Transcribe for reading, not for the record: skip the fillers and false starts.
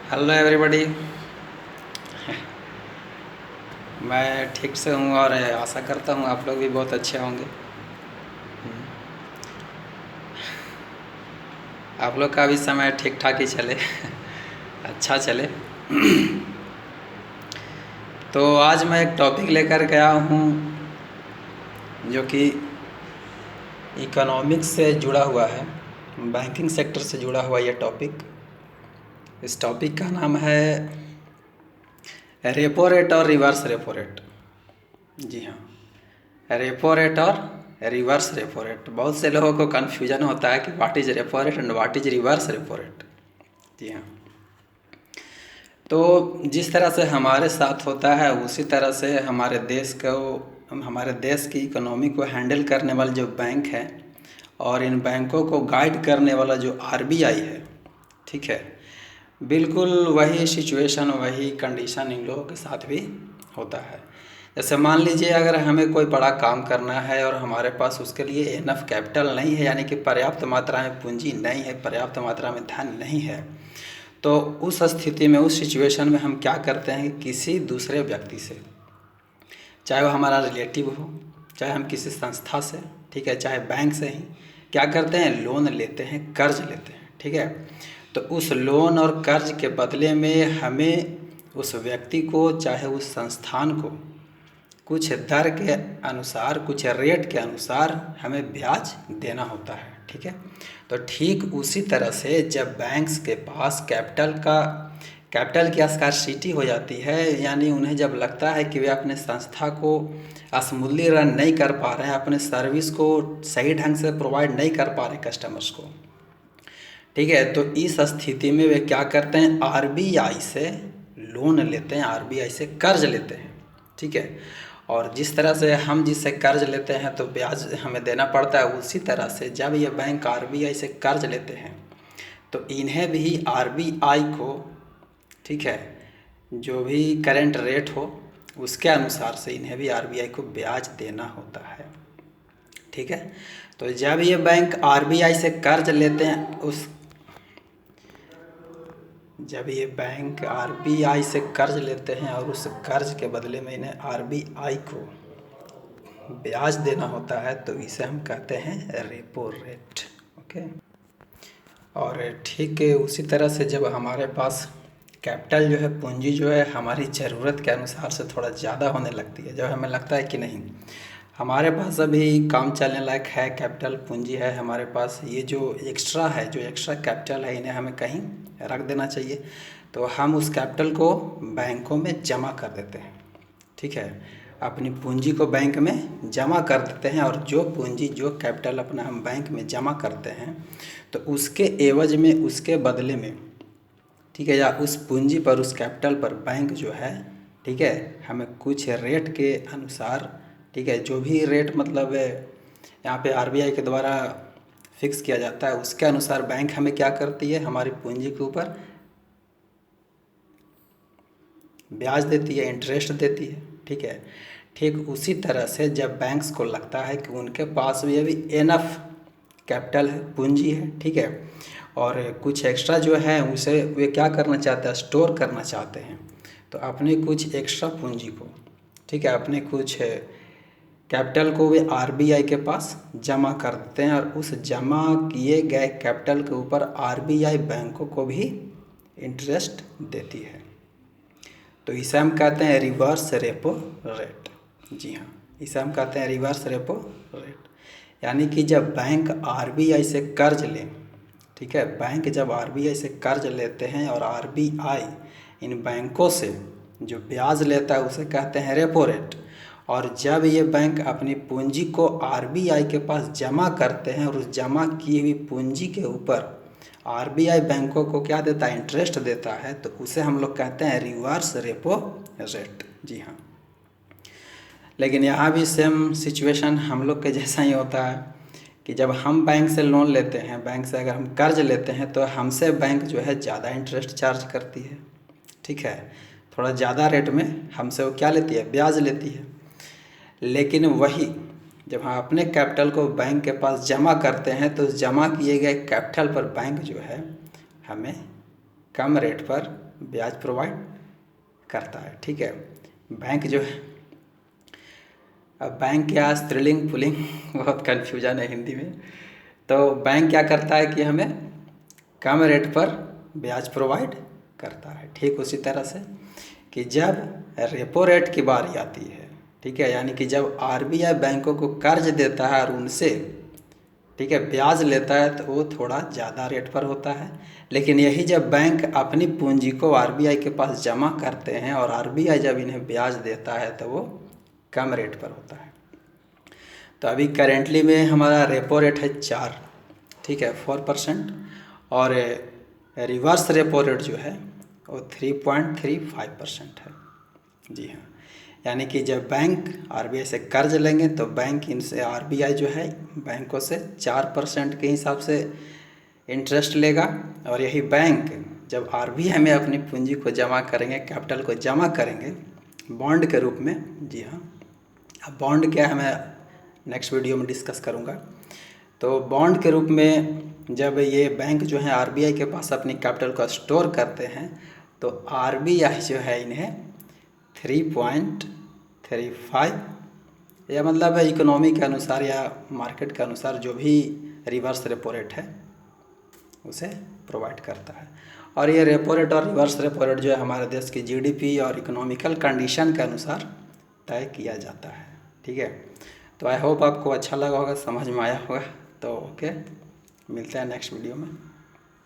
Hello everybody. मैं ठीक से हूँ और आशा करता हूँ आप लोग भी बहुत अच्छे होंगे। आप लोग का भी समय ठीक ठाक ही चले। अच्छा चले। तो आज मैं एक टॉपिक लेकर गया हूँ जो कि इकोनॉमिक्स से जुड़ा हुआ है, बैंकिंग सेक्टर से जुड़ा हुआ ये टॉपिक। इस टॉपिक का नाम है रेपो रेट और रिवर्स रेपो रेट। जी हाँ, रेपो रेट और रिवर्स रेपो रेट। बहुत से लोगों को कन्फ्यूजन होता है कि what is repo rate and what is reverse repo rate. जी हाँ, तो जिस तरह से हमारे साथ होता है उसी तरह से हमारे देश की इकोनॉमी को हैंडल करने वाले जो बैंक हैं और इन बैंकों को गाइड करने वाला जो आरबीआई है, ठीक है, बिल्कुल वही सिचुएशन वही कंडीशन इन लोगों के साथ भी होता है। जैसे मान लीजिए अगर हमें कोई बड़ा काम करना है और हमारे पास उसके लिए इनफ कैपिटल नहीं है, यानी कि पर्याप्त मात्रा में पूंजी नहीं है, पर्याप्त मात्रा में धन नहीं है, तो उस स्थिति में उस सिचुएशन में हम क्या करते हैं कि किसी दूसरे व्यक्ति से, चाहे वो हमारा रिलेटिव हो, चाहे हम किसी संस्था से, ठीक है, चाहे बैंक से ही, क्या करते हैं, लोन लेते हैं, कर्ज लेते हैं, ठीक है। तो उस लोन और कर्ज के बदले में हमें उस व्यक्ति को, चाहे उस संस्थान को, कुछ दर के अनुसार, कुछ रेट के अनुसार हमें ब्याज देना होता है, ठीक है। तो ठीक उसी तरह से जब बैंक्स के पास कैपिटल की स्कार्सिटी हो जाती है, यानी उन्हें जब लगता है कि वे अपने संस्था को स्मूथली रन नहीं कर पा रहे हैं, अपने सर्विस को सही ढंग से प्रोवाइड नहीं कर पा रहे कस्टमर्स को, ठीक है, तो इस स्थिति में वे क्या करते हैं, आरबीआई से लोन लेते हैं, आरबीआई से कर्ज लेते हैं, ठीक है। और जिस तरह से हम जिससे कर्ज लेते हैं तो ब्याज हमें देना पड़ता है, उसी तरह से जब ये बैंक आरबीआई से कर्ज लेते हैं तो इन्हें भी आरबीआई को, ठीक है, जो भी करेंट रेट हो उसके अनुसार से इन्हें भी आरबीआई को ब्याज देना होता है, ठीक है। तो जब ये बैंक आरबीआई से कर्ज लेते हैं उस जब ये बैंक आरबीआई से कर्ज लेते हैं और उस कर्ज के बदले में इन्हें आरबीआई को ब्याज देना होता है, तो इसे हम कहते हैं रेपो रेट। ओके। और ठीक है उसी तरह से जब हमारे पास कैपिटल जो है, पूंजी जो है, हमारी ज़रूरत के अनुसार से थोड़ा ज़्यादा होने लगती है, जब हमें लगता है कि नहीं हमारे पास अभी काम चलने लायक है, कैपिटल पूंजी है हमारे पास, ये जो एक्स्ट्रा है, जो एक्स्ट्रा कैपिटल है, इन्हें हमें कहीं रख देना चाहिए, तो हम उस कैपिटल को बैंकों में जमा कर देते हैं, ठीक है। अपनी पूंजी को बैंक में जमा कर देते हैं और जो पूंजी, जो कैपिटल अपना हम बैंक में जमा करते हैं तो उसके एवज में, उसके बदले में, ठीक है, या उस पूंजी पर, उस कैपिटल पर बैंक जो है, ठीक है, हमें कुछ रेट के अनुसार, ठीक है, जो भी रेट मतलब यहाँ पे आरबीआई के द्वारा फिक्स किया जाता है उसके अनुसार बैंक हमें क्या करती है, हमारी पूंजी के ऊपर ब्याज देती है, इंटरेस्ट देती है, ठीक है। ठीक उसी तरह से जब बैंक्स को लगता है कि उनके पास भी अभी एनफ कैपिटल है, पूंजी है, ठीक है, और कुछ एक्स्ट्रा जो है उसे वे क्या करना चाहते हैं, स्टोर करना चाहते हैं, तो अपने कुछ एक्स्ट्रा पूंजी को, ठीक है, अपने कुछ कैपिटल को वे आरबीआई के पास जमा कर देते हैं और उस जमा किए गए कैपिटल के ऊपर आरबीआई बैंकों को भी इंटरेस्ट देती है। तो इसे हम कहते हैं रिवर्स रेपो रेट। जी हाँ, इसे हम कहते हैं रिवर्स रेपो रेट। यानी कि जब बैंक आरबीआई से कर्ज लें, ठीक है, बैंक जब आरबीआई से कर्ज लेते हैं और आरबीआई इन बैंकों से जो ब्याज लेता है उसे कहते हैं रेपो रेट, और जब ये बैंक अपनी पूंजी को आरबीआई के पास जमा करते हैं और उस जमा की हुई पूंजी के ऊपर आरबीआई बैंकों को क्या देता है, इंटरेस्ट देता है, तो उसे हम लोग कहते हैं रिवर्स रेपो रेट। जी हाँ, लेकिन यहाँ भी सेम सिचुएशन हम लोग के जैसा ही होता है कि जब हम बैंक से लोन लेते हैं, बैंक से अगर हम कर्ज लेते हैं तो हमसे बैंक जो है ज़्यादा इंटरेस्ट चार्ज करती है, ठीक है, थोड़ा ज़्यादा रेट में हमसे वो क्या लेती है, ब्याज लेती है। लेकिन वही जब हम अपने कैपिटल को बैंक के पास जमा करते हैं तो जमा किए गए कैपिटल पर बैंक जो है हमें कम रेट पर ब्याज प्रोवाइड करता है। ठीक है, बैंक जो है, अब बैंक क्या, स्त्रीलिंग पुल्लिंग बहुत कन्फ्यूजन है हिंदी में। तो बैंक क्या करता है कि हमें कम रेट पर ब्याज प्रोवाइड करता है। ठीक उसी तरह से कि जब रेपो रेट की बारी आती है, ठीक है, यानी कि जब आरबीआई बैंकों को कर्ज देता है और उनसे, ठीक है, ब्याज लेता है तो वो थोड़ा ज़्यादा रेट पर होता है। लेकिन यही जब बैंक अपनी पूंजी को आरबीआई के पास जमा करते हैं और आरबीआई जब इन्हें ब्याज देता है तो वो कम रेट पर होता है। तो अभी करेंटली में हमारा रेपो रेट है 4, ठीक है, 4%, और रिवर्स रेपो रेट जो है वो 3.35% है। जी हाँ, यानी कि जब बैंक आरबीआई से कर्ज लेंगे तो बैंक इनसे, आरबीआई जो है बैंकों से 4% के हिसाब से इंटरेस्ट लेगा, और यही बैंक जब आरबीआई में अपनी पूंजी को जमा करेंगे, कैपिटल को जमा करेंगे बॉन्ड के रूप में। जी हाँ, अब बॉन्ड क्या है मैं नेक्स्ट वीडियो में डिस्कस करूँगा। तो बॉन्ड के रूप में जब ये बैंक जो है आरबीआई के पास अपनी कैपिटल को स्टोर करते हैं तो आरबीआई जो है इन्हें 3.35, या मतलब इकोनॉमी के अनुसार या मार्केट के अनुसार जो भी रिवर्स रेपो रेट है उसे प्रोवाइड करता है। और ये रेपो रेट और रिवर्स रेपो रेट जो है हमारे देश की जीडीपी और इकोनॉमिकल कंडीशन के अनुसार तय किया जाता है। ठीक है, तो आई होप आपको अच्छा लगा होगा, समझ में आया होगा। तो ओके, मिलते हैं नेक्स्ट वीडियो में।